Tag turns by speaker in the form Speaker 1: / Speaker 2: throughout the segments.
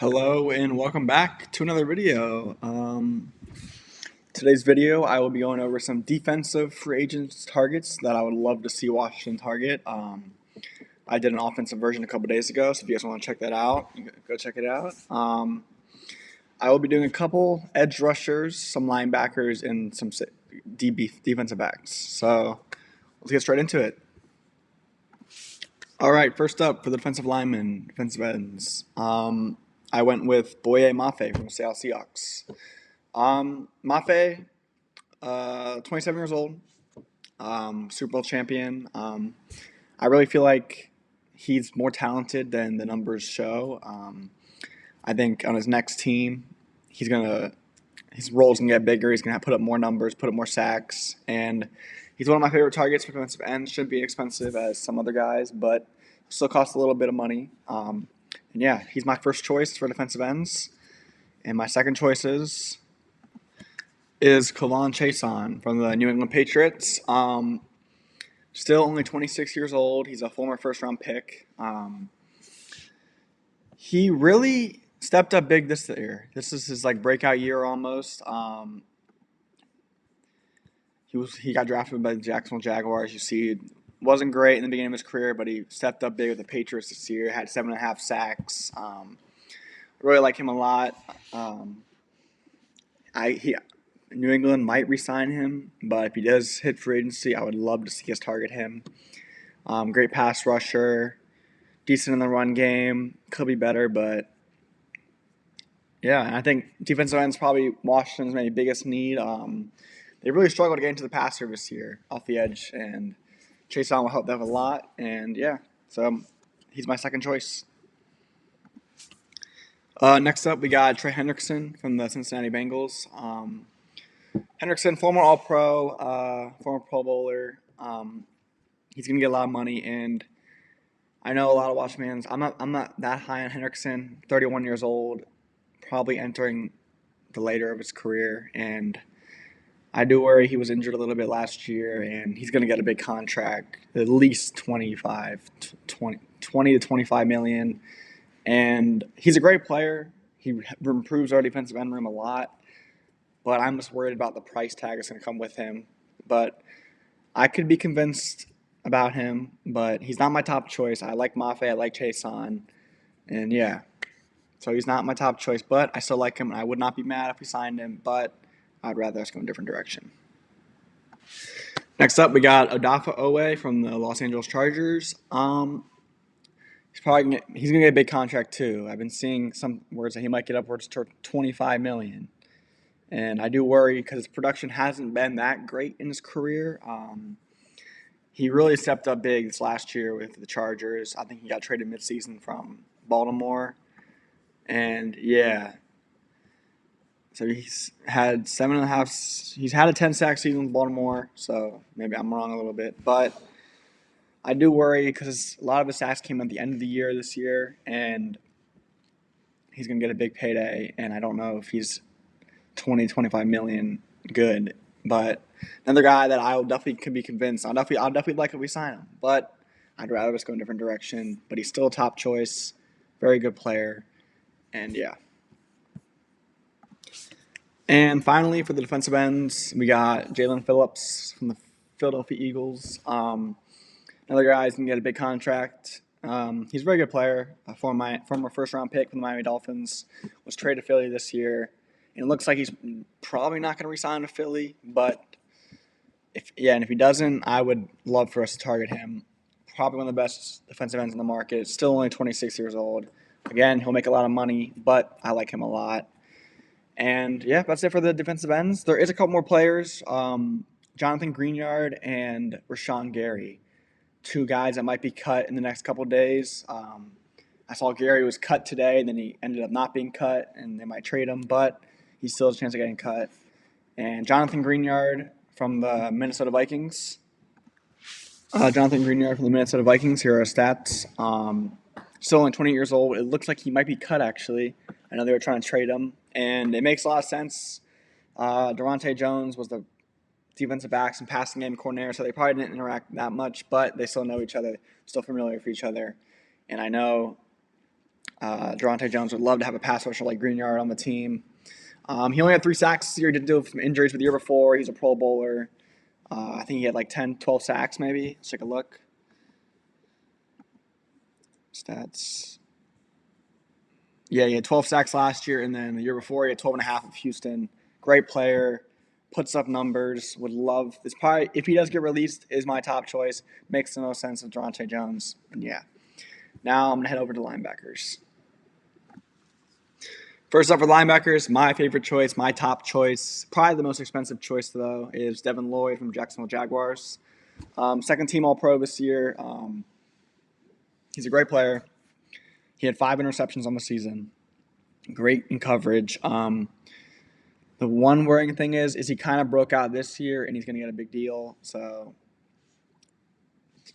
Speaker 1: Hello and welcome back to another video. Today's video, I will be going over some defensive free agents targets that I would love to see Washington target. I did an offensive version a couple days ago, so if you guys want to check that out, you can go check it out. I will be doing a couple edge rushers, some linebackers, and some defensive backs. So let's get straight into it. All right, first up for the defensive linemen, defensive ends. I went with Boye Mafe from the Seattle Seahawks. Mafe, 27 years old, Super Bowl champion. I really feel like he's more talented than the numbers show. I think on his next team, his role's gonna get bigger. He's gonna put up more numbers, put up more sacks, and he's one of my favorite targets for defensive ends. Shouldn't be expensive as some other guys, but still costs a little bit of money. And yeah, he's my first choice for defensive ends. And my second choice is K'Lavon Chaisson from the New England Patriots. Still only 26 years old. He's a former first-round pick. He really stepped up big this year. This is his breakout year almost. He got drafted by the Jacksonville Jaguars. You see, wasn't great in the beginning of his career, but he stepped up big with the Patriots this year. Had 7.5 sacks. Really like him a lot. New England might re-sign him, but if he does hit free agency, I would love to see us target him. Great pass rusher, decent in the run game. Could be better, but yeah, and I think defensive end is probably Washington's maybe biggest need. They really struggled to get into the passer this year off the edge, and Chaisson will help them a lot. And yeah, so he's my second choice. Next up, we got Trey Hendrickson from the Cincinnati Bengals. Hendrickson, former All-Pro, former Pro Bowler. He's gonna get a lot of money, and I know a lot of Washington fans. I'm not that high on Hendrickson. 31 years old, probably entering the later of his career, and I do worry he was injured a little bit last year, and he's gonna get a big contract, at least 20 to 25 million. And he's a great player. He improves our defensive end room a lot. But I'm just worried about the price tag that's going to come with him. But I could be convinced about him, but he's not my top choice. I like Mafe. I like Chaisson. And yeah, so he's not my top choice, but I still like him, and I would not be mad if we signed him, but I'd rather us go in a different direction. Next up, we got Odafe Oweh from the Los Angeles Chargers. He's gonna get a big contract too. I've been seeing some words that he might get upwards to 25 million, and I do worry because his production hasn't been that great in his career. He really stepped up big this last year with the Chargers. I think he got traded midseason from Baltimore, and yeah, so he's had 7.5. He's had a 10-sack season with Baltimore, so maybe I'm wrong a little bit, but I do worry because a lot of his sacks came at the end of the year this year, and he's going to get a big payday, and I don't know if he's 25 million good. But another guy that I definitely could be convinced. I'll definitely like if we sign him, but I'd rather us go in a different direction. But he's still a top choice, very good player, and yeah. And finally, for the defensive ends, we got Jalen Phillips from the Philadelphia Eagles. Another guy who's going to get a big contract. He's a very good player. A former first-round pick from the Miami Dolphins. Was traded to Philly this year. And it looks like he's probably not going to resign to Philly. But, if he doesn't, I would love for us to target him. Probably one of the best defensive ends in the market. Still only 26 years old. Again, he'll make a lot of money, but I like him a lot. And, yeah, that's it for the defensive ends. There is a couple more players. Jonathan Greenyard and Rashawn Gary. Two guys that might be cut in the next couple of days. I saw Gary was cut today, and then he ended up not being cut, and they might trade him, but he still has a chance of getting cut. And Jonathan Greenyard from the Minnesota Vikings. Here are our stats. Still only 20 years old. It looks like he might be cut, actually. I know they were trying to trade him, and it makes a lot of sense. Durante Jones was the defensive backs and passing game coordinator, so they probably didn't interact that much, but they still know each other, still familiar with each other. And I know Durante Jones would love to have a pass rusher like Greenyard on the team. He only had 3 sacks this year. He did deal with some injuries, but the year before, he's a Pro Bowler. I think he had like 10, 12 sacks maybe. Let's take a look. Stats. Yeah, he had 12 sacks last year, and then the year before, he had 12 and a half of Houston. Great player, puts up numbers. Would love this. Probably, if he does get released, is my top choice. Makes the most sense with Durante Jones. And yeah. Now I'm going to head over to linebackers. First up for linebackers, my favorite choice, my top choice, probably the most expensive choice, though, is Devin Lloyd from Jacksonville Jaguars. Second team All-Pro this year. He's a great player. He had 5 interceptions on the season. Great in coverage. The one worrying thing is he kind of broke out this year, and he's going to get a big deal. So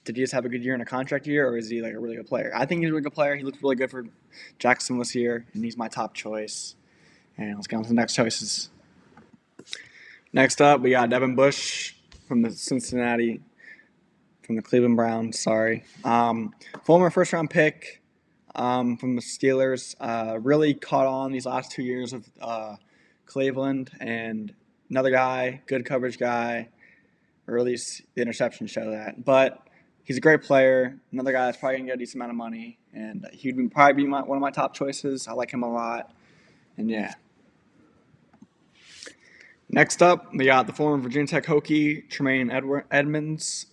Speaker 1: did he just have a good year in a contract year, or is he like a really good player? I think he's a really good player. He looked really good for Jacksonville this year, and he's my top choice. And let's get on to the next choices. Next up, we got Devin Bush from the Cleveland Browns, former first-round pick from the Steelers. Really caught on these last 2 years of Cleveland, and another guy, good coverage guy, or at least the interceptions show that. But he's a great player, another guy that's probably going to get a decent amount of money, and he'd probably be one of my top choices. I like him a lot, and yeah. Next up, we got the former Virginia Tech Hokie, Tremaine Edmunds.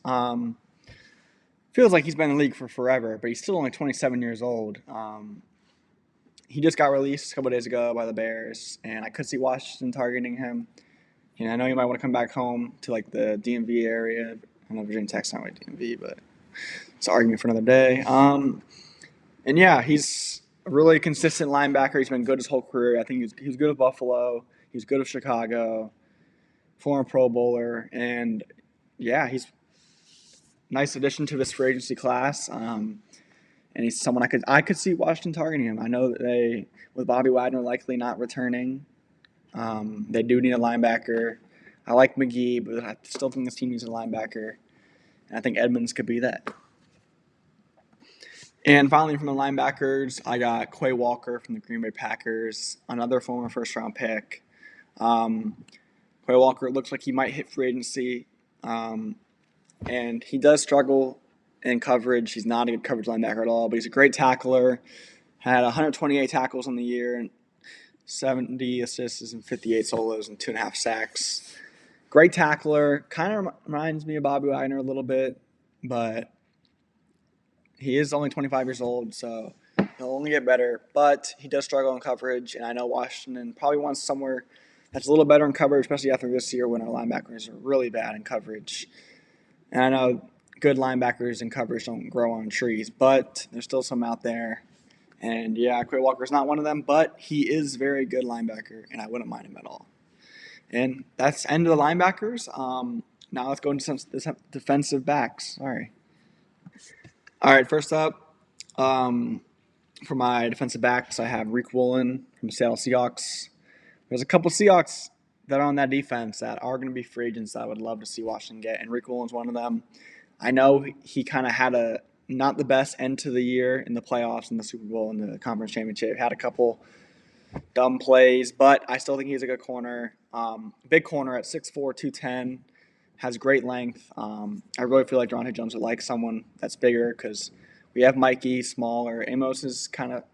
Speaker 1: Feels like he's been in the league for forever, but he's still only 27 years old. He just got released a couple days ago by the Bears, and I could see Washington targeting him. I know you might want to come back home to like the DMV area. I know Virginia Tech's not really DMV, but it's an argument for another day. And yeah, he's a really consistent linebacker. He's been good his whole career. I think he was good with Buffalo. He was good with Chicago. Former Pro Bowler, and yeah, he's a nice addition to this free agency class. And he's someone I could see Washington targeting him. I know that with Bobby Wagner likely not returning, they do need a linebacker. I like McGee, but I still think this team needs a linebacker, and I think Edmunds could be that. And finally, from the linebackers, I got Quay Walker from the Green Bay Packers, another former first-round pick. Quay Walker looks like he might hit free agency, and he does struggle in coverage. He's not a good coverage linebacker at all, but he's a great tackler. Had 128 tackles on the year, and 70 assists and 58 solos and 2.5 sacks. Great tackler. Kind of reminds me of Bobby Wagner a little bit, but he is only 25 years old, so he'll only get better. But he does struggle in coverage, and I know Washington probably wants somewhere that's a little better in coverage, especially after this year when our linebackers are really bad in coverage. And I know good linebackers in coverage don't grow on trees, but there's still some out there. And yeah, Quay Walker's not one of them, but he is a very good linebacker, and I wouldn't mind him at all. And that's the end of the linebackers. Now let's go into some defensive backs. Sorry. All right, first up, for my defensive backs, I have Riq Woolen from the Seattle Seahawks. There's a couple Seahawks that are on that defense that are going to be free agents that I would love to see Washington get, and Riq Woolen's one of them. I know he kind of had not the best end to the year in the playoffs, in the Super Bowl, and the conference championship. Had a couple dumb plays, but I still think he's a good corner. Big corner at 6'4", 210, has great length. I really feel like Durante Jones would like someone that's bigger because we have Mikey, smaller. Amos is kind of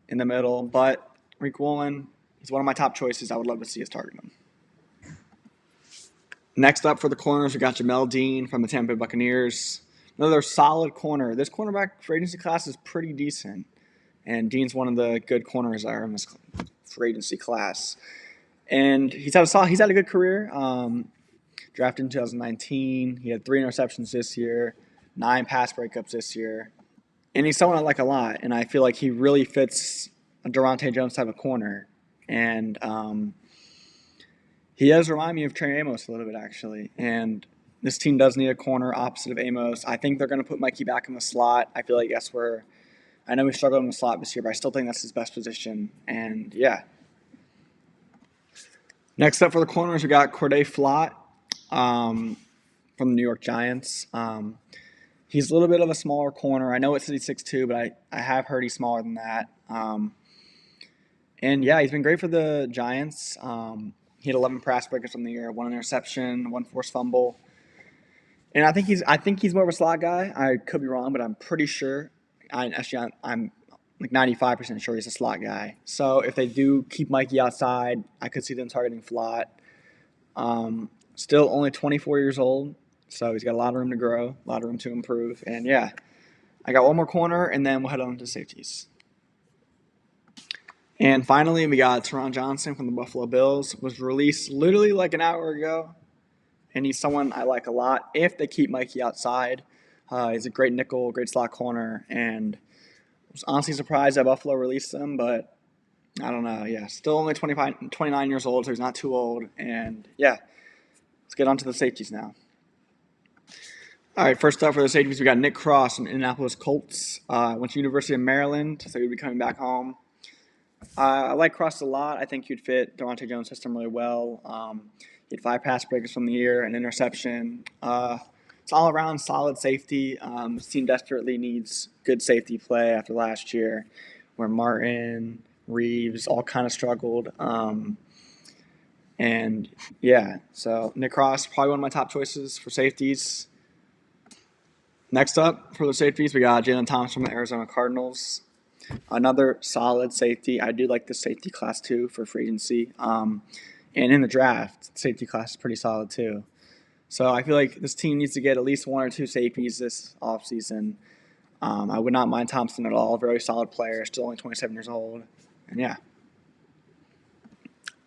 Speaker 1: in the middle, but Riq Woolen, he's one of my top choices. I would love to see us target him. Next up for the corners, we got Jamel Dean from the Tampa Bay Buccaneers. Another solid corner. This cornerback free agency class is pretty decent, and Dean's one of the good corners that are in this free agency class. And he's had a good career. Drafted in 2019. He had 3 interceptions this year, 9 pass breakups this year. And he's someone I like a lot, and I feel like he really fits a Durante Jones type of corner. And he does remind me of Trey Amos a little bit, actually. And this team does need a corner opposite of Amos. I think they're going to put Mikey back in the slot. I feel like I know we struggled in the slot this year, but I still think that's his best position. And, yeah. Next up for the corners, we got Corday Flott from the New York Giants. He's a little bit of a smaller corner. I know it says he's 6'2", but I have heard he's smaller than that. And yeah, he's been great for the Giants. He had 11 pass breakers from the year, 1 interception, 1 forced fumble. And I think he's more of a slot guy. I could be wrong, but I'm pretty sure. I'm like 95% sure he's a slot guy. So if they do keep Mikey outside, I could see them targeting slot. Still only 24 years old, so he's got a lot of room to grow, a lot of room to improve. And yeah, I got one more corner, and then we'll head on to safeties. And finally, we got Teron Johnson from the Buffalo Bills. Was released literally like an hour ago, and he's someone I like a lot if they keep Mikey outside. He's a great nickel, great slot corner, and I was honestly surprised that Buffalo released him, but I don't know. Yeah, still only 29 years old, so he's not too old. And yeah, let's get on to the safeties now. All right, first up for the safeties, we got Nick Cross from Indianapolis Colts. Went to University of Maryland, so he'd be coming back home. I like Cross a lot. I think he'd fit Devontae Jones' system really well. He had 5 pass breakers from the year, an interception. It's all around solid safety. This team desperately needs good safety play after last year, where Martin, Reeves all kind of struggled. And yeah, so Nick Cross, probably one of my top choices for safeties. Next up for the safeties, we got Jalen Thomas from the Arizona Cardinals. Another solid safety. I do like the safety class too for free agency. And in the draft, safety class is pretty solid too. So I feel like this team needs to get at least 1 or 2 safeties this offseason. I would not mind Thompson at all. Very solid player, still only 27 years old. And yeah.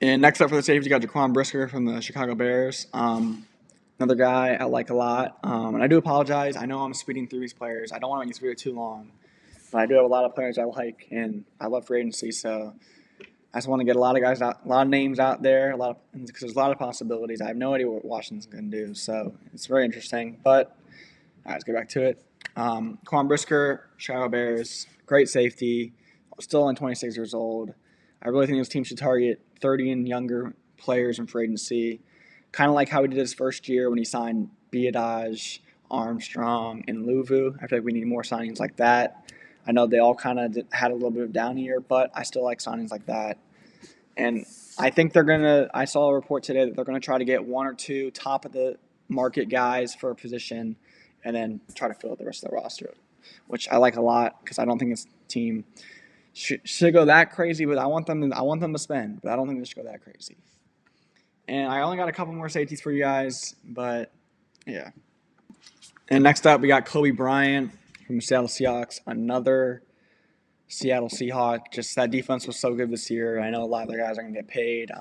Speaker 1: And next up for the safeties, you got Jaquan Brisker from the Chicago Bears. Another guy I like a lot. And I do apologize. I know I'm speeding through these players. I don't want to make this video too long. But I do have a lot of players I like, and I love free agency, so I just want to get a lot of guys out, a lot of names out there, because there's a lot of possibilities. I have no idea what Washington's going to do, so it's very interesting. But all right, let's get back to it. Quan Brisker, Chicago Bears, great safety, still only 26 years old. I really think this team should target 30 and younger players in free agency, kind of like how he did his first year when he signed Biadasz, Armstrong, and Luvu. I feel like we need more signings like that. I know they all kind of had a little bit of down year, but I still like signings like that. And I think they're going to – I saw a report today that they're going to try to get 1 or 2 top-of-the-market guys for a position and then try to fill out the rest of the roster, which I like a lot because I don't think this team should go that crazy, but I want them to spend, but I don't think they should go that crazy. And I only got a couple more safeties for you guys, but yeah. And next up, we got Kobe Bryant from the Seattle Seahawks, another Seattle Seahawk. Just that defense was so good this year. I know a lot of their guys are going to get paid.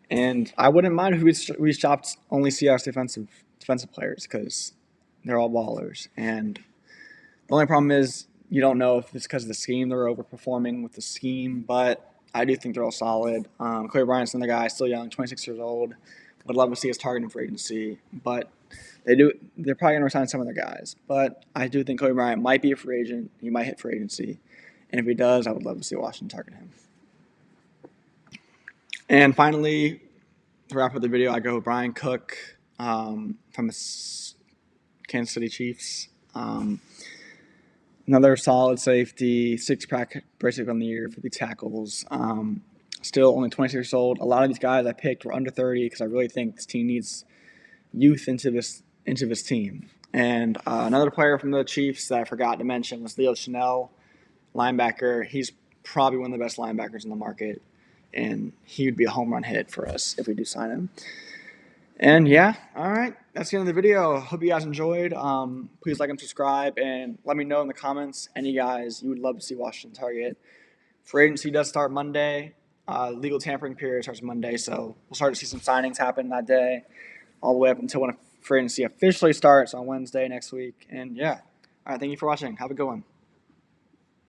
Speaker 1: And I wouldn't mind if we shopped only Seahawks defensive players because they're all ballers. And the only problem is you don't know if it's because of the scheme. They're overperforming with the scheme, but I do think they're all solid. Kobe Bryant's another guy, still young, 26 years old. Would love to see us targeting for agency, but they're probably going to resign some of their guys. But I do think Kobe Bryant might be a free agent. He might hit free agency. And if he does, I would love to see Washington target him. And finally, to wrap up the video, I go with Brian Cook from the Kansas City Chiefs. Another solid safety, 6 pack breaks on the year, 50 tackles. Still only 26 years old. A lot of these guys I picked were under 30 because I really think this team needs youth into this team. And another player from the Chiefs that I forgot to mention was Leo Chenal, linebacker. He's probably one of the best linebackers in the market, and he would be a home run hit for us if we do sign him. And yeah, all right, that's the end of the video. Hope you guys enjoyed. Please like and subscribe, and let me know in the comments any guys you would love to see Washington target. Free agency does start Monday. Legal tampering period starts Monday, so we'll start to see some signings happen that day, all the way up until when free agency officially starts on Wednesday next week. And yeah, all right, thank you for watching. Have a good one.